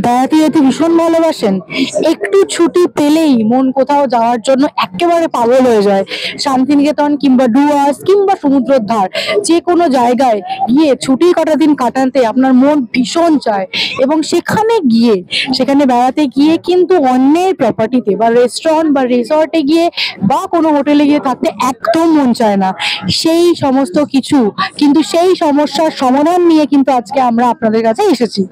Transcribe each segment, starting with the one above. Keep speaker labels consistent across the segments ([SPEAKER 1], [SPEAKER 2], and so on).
[SPEAKER 1] বেড়াতে যেতে ভীষণ ভালোবাসেন, একটু ছুটি পেলেই মন কোথাও যাওয়ার জন্য একেবারে পাগল হয়ে যায়। শান্তিনিকেতন কিংবা ডুয়ার্স কিংবা সমুদ্রের ধার, যে কোনো জায়গায় গিয়ে ছুটির কটা দিন কাটাতে আপনার মন ভীষণ চায়। এবং সেখানে বেড়াতে গিয়ে কিন্তু অন্যের প্রপার্টিতে বা রেস্টুরেন্ট বা রিসর্টে গিয়ে বা কোনো হোটেলে গিয়ে থাকতে একদম মন চায় না। সেই সমস্ত কিছু কিন্তু সেই সমস্যার সমাধান নিয়ে কিন্তু আজকে আমরা আপনাদের কাছে এসেছি।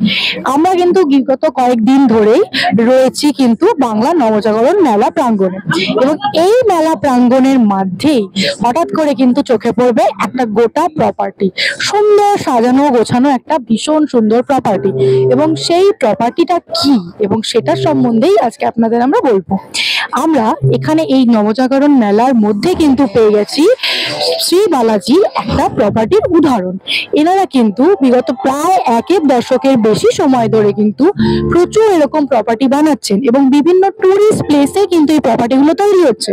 [SPEAKER 1] আমরা কিন্তু বিগত কয়েকদিন ধরেই রয়েছি কিন্তু বাংলা নবজাগরণ মেলা প্রাঙ্গণে, এবং এই মেলা প্রাঙ্গণের মধ্যেই হঠাৎ করে কিন্তু চোখে পড়বে একটা গোটা প্রপার্টি, সুন্দর সাজানো গোছানো একটা ভীষণ সুন্দর প্রপার্টি। এবং সেই প্রপার্টিটা কি এবং সেটার সম্বন্ধেই আজকে আপনাদের আমরা বলবো। আমরা এখানে এই নবজাগরণ মেলার মধ্যে কিন্তু পেয়ে গেছি শ্রী বালাজির একটা প্রপার্টির উদাহরণ। এনারা কিন্তু বিগত প্রায় 1 দশকের বেশি সময় ধরে কিন্তু প্রচুর এরকম প্রপার্টি বানাচ্ছেন, এবং বিভিন্ন টুরিস্ট প্লেসে কিন্তু এই প্রপার্টিগুলো তৈরি হচ্ছে।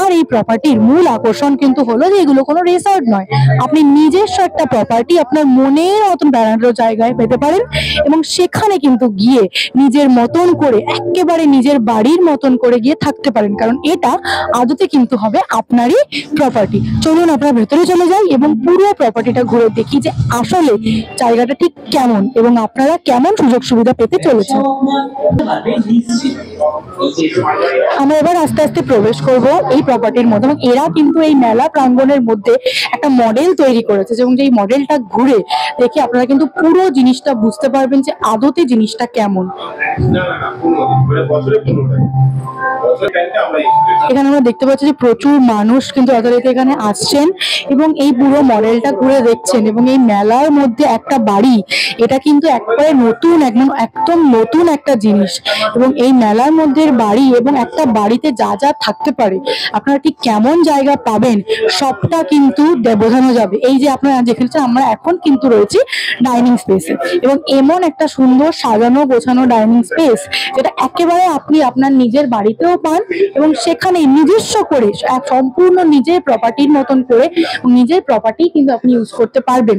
[SPEAKER 1] আর এই প্রপার্টির মূল আকর্ষণ কিন্তু হলো যে এগুলো কোনো রিসর্ট নয়, আপনি নিজস্ব একটা প্রপার্টি আপনার মনের মতন বেড়ানোর জায়গায় পেতে পারেন, এবং সেখানে কিন্তু গিয়ে নিজের মতন করে একেবারে নিজের বাড়ির মতন করে গিয়ে থাকতে পারেন, কারণ এটা আদতে কিন্তু হবে আপনারই প্রপার্টি। চলুন আমরা ভেতরে চলে যাই এবং পুরো প্রপার্টিটা ঘুরে দেখি যে আসলে জায়গাটা ঠিক কেমন এবং আপনারা কেমন সুযোগ সুবিধা পেতে চলেছেন। আমরা এবার আস্তে আস্তে প্রবেশ করব এই প্রপার্টির মধ্যে, এবং এরা কিন্তু এই মেলা প্রাঙ্গণের মধ্যে একটা মডেল তৈরি করেছে, এবং যে মডেলটা ঘুরে দেখে আপনারা কিন্তু পুরো জিনিসটা বুঝতে পারবেন যে আদতে জিনিসটা কেমন। এখানে আমরা দেখতে পাচ্ছি যে প্রচুর মানুষ কিন্তু যথারীতি এখানে আসছেন এবং এই পুরো মডেলটা ঘুরে দেখছেন। এবং এই মেলার মধ্যে একটা বাড়ি, এটা কিন্তু একবারে নতুন, একদম নতুন একটা জিনিস। এবং এই মেলার মধ্যে বাড়ি এবং একটা বাড়িতে যা যা থাকতে পারে, আপনারা ঠিক কেমন জায়গা পাবেন সবটা কিন্তু বোঝানো যাবে। এই যে আপনারা যেখানে আমরা এখন কিন্তু রয়েছি ডাইনিং স্পেসে, এবং এমন একটা সুন্দর সাজানো গোছানো ডাইনিং স্পেস যেটা একেবারে আপনি আপনার নিজের বাড়িতেও পান, এবং সেখানে নিজস্ব করে সম্পূর্ণ নিজের প্রপার্টির মতন করে নিজের প্রপার্টি কিন্তু আপনি ইউজ করতে পারবেন।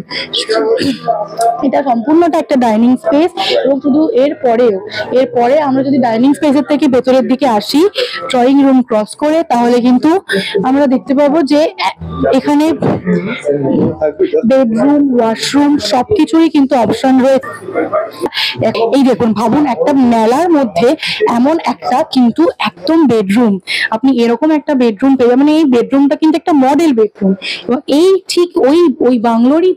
[SPEAKER 1] এটা সম্পূর্ণটা একটা ডাইনিং স্পেস। এবং শুধু এরপরে আমরা যদি ডাইনিং স্পেসের থেকে ভেতরের দিকে আসি ড্রয়িং রুম ক্রস করে, তাহলে কিন্তু আমরা দেখতে পাবো যে এখানে বেডরুম ওয়াশরুম সবকিছুরই কিন্তু অপশন রয়েছে। এই দেখুন, ভাবুন একটা মেলার মধ্যে এমন একটা কিন্তু একদম বেডরুম, আপনি এরকম একটা বেডরুম পেয়ে যাবেন। এই বেডরুমটা কিন্তু একটা মডেল বেডরুম, এবং এই ঠিক ওই বাংলোরই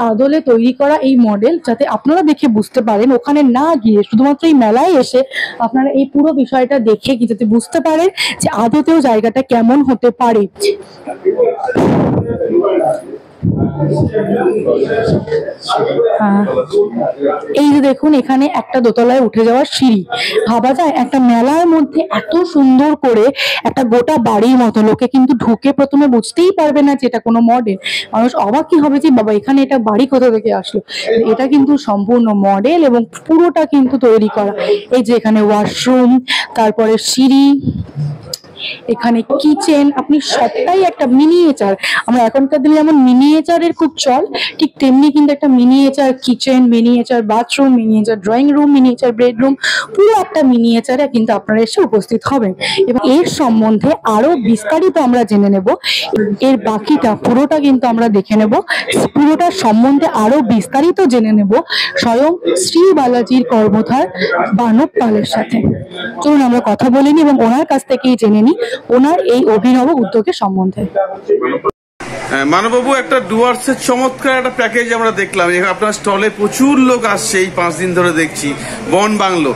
[SPEAKER 1] আদলে তৈরি করা এই মডেল, যাতে আপনারা দেখে বুঝতে পারেন, ওখানে না গিয়ে শুধুমাত্র এই মেলায় এসে আপনারা এই পুরো বিষয়টা দেখে কি যাতে বুঝতে পারেন যে আদতেও জায়গাটা কেমন হতে পারে। এই যে দেখুন, এখানে একটা দোতলায় উঠে যাওয়ার সিঁড়ি। ভাবা যায় একটা মেলার মধ্যে এত সুন্দর করে একটা গোটা বাড়ির মতো, লোকে কিন্তু ঢুকে প্রথমে বুঝতেই পারবে না যে এটা কোনো মডেল। মানুষ অবাক কি হবে যে বাবা এখানে এটা বাড়ি কোথা থেকে আসলো। এটা কিন্তু সম্পূর্ণ মডেল এবং পুরোটা কিন্তু তৈরি করা। এই যে এখানে ওয়াশরুম, তারপরে সিঁড়ি, এখানে কিচেন, আপনি সবটাই একটা মিনিয়েচার। আমরা এখনকার দিনে যেমন মিনিয়েচারের খুব চল, ঠিক তেমনি কিন্তু একটা miniature kitchen, miniature bathroom, miniature drawing room, miniature bedroom, পুরো একটা মিনিয়েচারে কিন্তু আপনারা এসে উপস্থিত হবেন। এবং এর সম্বন্ধে আরো বিস্তারিত আমরা জেনে নেব, এর বাকিটা পুরোটা কিন্তু আমরা দেখে নেব, পুরোটা সম্বন্ধে আরো বিস্তারিত জেনে নেব স্বয়ং শ্রী বালাজির কর্মধার বানব পালের সাথে। চলুন আমরা কথা বলিনি এবং ওনার কাছ থেকেই জেনে নিই ওনার এই অভিনব উদ্যোগের সম্বন্ধে।
[SPEAKER 2] মানববাবু, একটা ডুয়ার্সের চমৎকার একটা প্যাকেজ আমরা দেখলাম, আপনার স্টলে প্রচুর লোক আসছে এই 5 দিন ধরে দেখছি। বন বাংলো,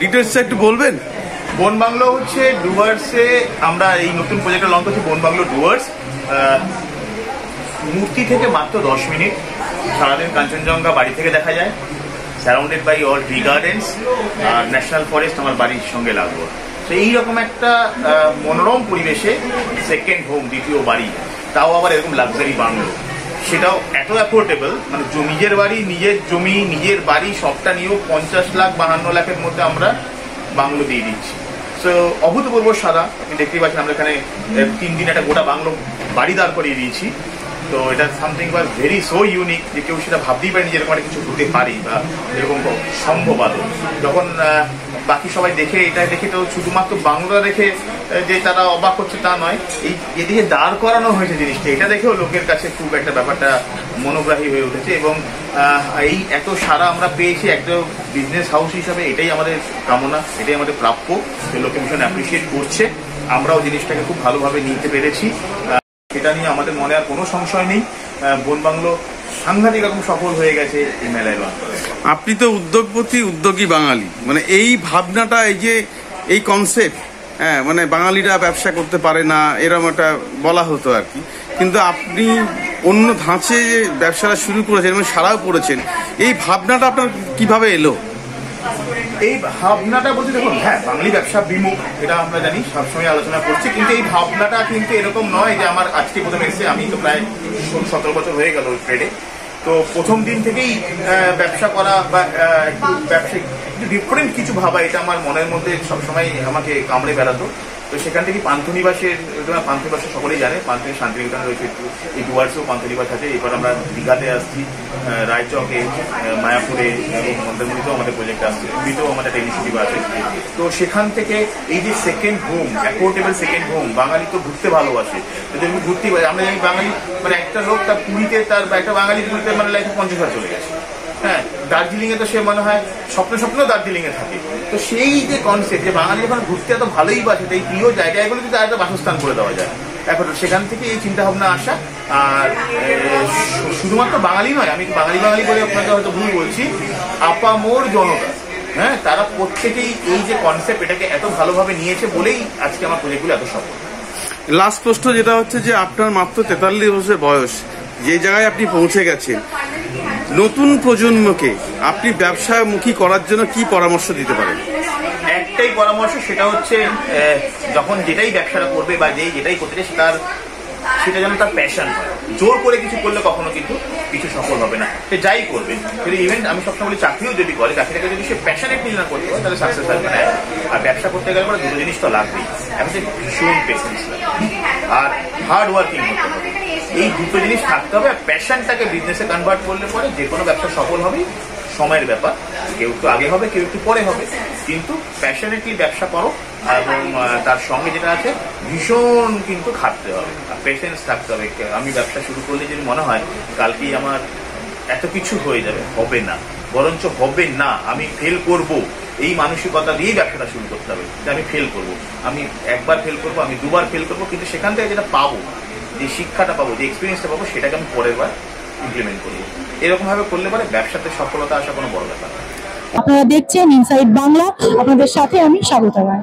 [SPEAKER 2] ডিটেলসটা একটু বলবেন?
[SPEAKER 3] বন বাংলো হচ্ছে ডুয়ার্সে আমরা এই নতুন প্রজেক্টটা লঞ্চ করছি, বন বাংলো ডুয়ার্স। মূর্তি থেকে মাত্র 10 মিনিট, সারাদিন কাঞ্চনজঙ্ঘা বাড়ি থেকে দেখা যায়, surrounded by all tea gardens, national forest আমার বাড়ির সঙ্গে লাগবো। তো এইরকম একটা মনোরম পরিবেশে সেকেন্ড হোম, দ্বিতীয় বাড়ি, তাও আবার এরকম লাক্সারি বাংলো, সেটাও এত অ্যাফোর্ডেবল, মানে নিজের বাড়ি, নিজের জমি, নিজের বাড়ি সবটা নিয়েও 50 লাখ 52 লাখের মধ্যে আমরা বাংলো দিয়ে দিচ্ছি। সো অভূতপূর্ব সাদা, আপনি দেখতেই পাচ্ছেন আমরা এখানে 3 দিন একটা গোটা বাংলো বাড়ি দাঁড় করিয়ে দিয়েছি। তো এটা something was very so unique যে কেউ সেটা ভাবতেই পারেনি যে এরকম একটা কিছু হতে পারে বা এরকম সম্ভব আদৌ। যখন বাকি সবাই দেখে, এটা দেখে তো শুধুমাত্র বাংলা দেখে যে তারা অবাক হচ্ছে তা নয়, এই এদিকে দাঁড় করানো হয়েছে জিনিসটা, এটা দেখেও লোকের কাছে খুব একটা ব্যাপারটা মনোগ্রাহী হয়ে উঠেছে। এবং এই এত সারা আমরা পেয়েছি একটা বিজনেস হাউস হিসাবে, এটাই আমাদের কামনা, এটাই আমাদের প্রাপ্য, যে লোকে ভীষণ অ্যাপ্রিসিয়েট করছে, আমরাও জিনিসটাকে খুব ভালোভাবে নিতে পেরেছি। সেটা নিয়ে আমাদের মনে আর কোনো সংশয় নেই। বনবাংলো সাংঘাতিক রকম সফল হয়ে গেছে এই মেলায়।
[SPEAKER 2] আপনি তো উদ্যোগপতি, উদ্যোগী বাঙালি, মানে এই ভাবনাটা, এই যে এই কনসেপ্ট, হ্যাঁ, মানে বাঙালিরা ব্যবসা করতে পারে না এরকম একটা বলা হতো আর কি, কিন্তু আপনি অন্য ধাঁচে যে ব্যবসাটা শুরু করেছেন এবং সারাও করেছেন, এই ভাবনাটা আপনার কিভাবে এলো?
[SPEAKER 3] এই ভাবনাটা বলতে দেখুন, হ্যাঁ, বাঙালি ব্যবসা বিমুখ এটা আমরা জানি, সবসময় আলোচনা করছি, কিন্তু এই ভাবনাটা কিন্তু এরকম নয় যে আমার আজকে প্রথম এসে, আমি তো প্রায় 17 বছর হয়ে গেল ওই ট্রেডে। তো প্রথম দিন থেকেই ব্যবসা করা বা একটু ব্যবসায়িক ডিফারেন্ট কিছু ভাবা, এটা আমার মনের মধ্যে সবসময় আমাকে কামড়ে বেড়াতো। তো সেখান থেকে পান্থনিবাসের, পান্থনিবাসের সকলেই জানে, পান্থনী শান্তিনিকেতন রয়েছে, এই ডুয়ার্সেও পান্থনিবাস আছে। এবার আমরা দীঘাতে আসছি, রায়চকে, মায়াপুরে এবং মন্দারমণিতেও আমাদের প্রজেক্ট আসছে, পুরীতেও আমাদের একটা ইনিশিয়েটিভ আছে। তো সেখান থেকে এই যে second home, affordable second home, Bangali তো ঘুরতে ভালোবাসে, যদি ঘুরতে পারি আমরা জানি বাঙালি, মানে একটা লোক তার পুরীতে, তার একটা বাঙালি পুরীতে মানে লাইফে 50,000 চলে গেছে। হ্যাঁ, দার্জিলিং এ তো সে মনে হয় স্বপ্নেও দার্জিলিং এ থাকে। তো সেই যে কনসেপ্ট যে বাঙালি যখন ঘুরতে এত ভালোই বাসে, এই প্রিয় জায়গাগুলো যদি একটা বাসস্থান করে দেওয়া যায়, এখন সেখান থেকে এই চিন্তা ভাবনা আসা। আর শুধুমাত্র বাঙালি নয়, আমি বাঙালি বলে আপনাকে হয়তো ভুল বলছি, আপামোর জনতা, হ্যাঁ, তারা প্রত্যেকেই এই যে কনসেপ্ট, এটাকে এত ভালোভাবে নিয়েছে বলেই আজকে আমার প্রজেক্টগুলো এত সফল।
[SPEAKER 2] লাস্ট প্রশ্ন যেটা হচ্ছে যে আপনার মাত্র 43 বছর বয়স, যে জায়গায় আপনি পৌঁছে গেছেন, নতুন প্রজন্মকে আপনি ব্যবসামুখী করার জন্য কি পরামর্শ দিতে পারেন?
[SPEAKER 3] একটাই পরামর্শ, সেটা হচ্ছে যখন যেটাই ব্যবসাটা করবে বা যেটাই করতে চায়, সেটা যেন তার প্যাশন হয়। জোর করে কিছু করলে কখনো কিন্তু কিছু সফল হবে না। সে যাই করবে, যদি ইভেন্ট, আমি সবসময় বলি চাকরিও যদি করে, চাকরিটাকে যদি সে প্যাশনেটলি না করতে পারে, তাহলে সাকসেস আসবে না। আর ব্যবসা করতে গেলে পরে দুটো জিনিস তো লাগবেই, একটা ভীষণ পেশেন্স আর হার্ড ওয়ার্কিং হতে হবে। এই দুটো জিনিস থাকতে হবে। আর প্যাশনটাকে বিজনেসে কনভার্ট করলে পরে যে কোনো ব্যবসা সফল হবেই। সময়ের ব্যাপার, কেউ একটু আগে হবে, কেউ একটু পরে হবে, কিন্তু প্যাশনেটলি ব্যবসা করো। এবং তার সঙ্গে যেটা আছে, ভীষণ কিন্তু খাটতে হবে, পেশেন্স থাকতে হবে। আমি ব্যবসা শুরু করলে যদি মনে হয় কালকেই আমার এত কিছু হয়ে যাবে, হবে না, বরঞ্চ হবে না, আমি ফেল করব, এই মানসিকতা দিয়েই ব্যবসাটা শুরু করতে হবে। যে আমি ফেল করব, আমি একবার ফেল করব, আমি দুবার ফেল করব, কিন্তু সেখান থেকে যেটা পাবো, যে শিক্ষাটা পাবো, যে এক্সপিরিয়েন্সটা পাবো, সেটাকে আমি পরের বার ইমপ্লিমেন্ট করবো। এরকম ভাবে করলে পরে ব্যবসাতে সফলতা আসা কোনো বড় ব্যাপার না।
[SPEAKER 1] আপনারা দেখছেন ইনসাইড বাংলা, আপনাদের সাথে আমি স্বাগত জানাই।